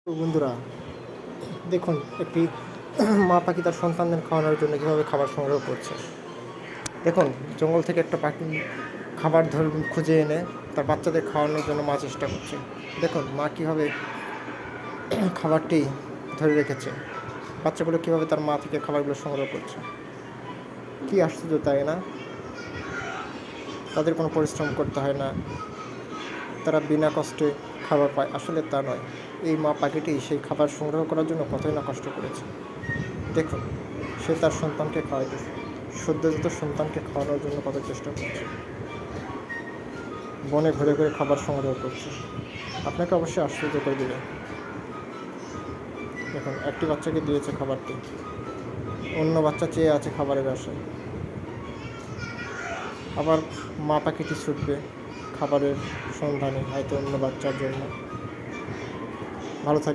তো বন্ধুরা, দেখুন একটি মা পাখি তার সন্তানদের খাওয়ানোর জন্য কীভাবে খাবার সংগ্রহ করছে। দেখুন, জঙ্গল থেকে একটা পাখি খাবার খুঁজে এনে তার বাচ্চাদের খাওয়ানোর জন্য মা চেষ্টা করছে। দেখুন মা কীভাবে খাবারটি ধরে রেখেছে, বাচ্চাগুলো কীভাবে তার মা থেকে খাবারগুলো সংগ্রহ করছে। কী আশ্চর্য, তাই না? তাদের কোনো পরিশ্রম করতে হয় না, তারা বিনা কষ্টে খাবার পায়। আসলে তা নয়, এই মা পাখিটি সেই খাবার সংগ্রহ করার জন্য কতই না কষ্ট করেছে। দেখুন, সে তার সন্তানকে খাওয়াইতেছে, সদ্যোজাত সন্তানকে খাওয়ানোর জন্য কত চেষ্টা করছে, বনে ঘুরে ঘুরে খাবার সংগ্রহ করছে। আপনাকে অবশ্যই আশ্চর্য করে দিবে। দেখুন, একটি বাচ্চাকে দিয়েছে খাবারটি, অন্য বাচ্চা চেয়ে আছে খাবারের আশায়। আবার মা পাখিটি ছুটবে খাবারের সন্ধানে, হয়তো অন্য বাচ্চার জন্য। ভালো থাকবে।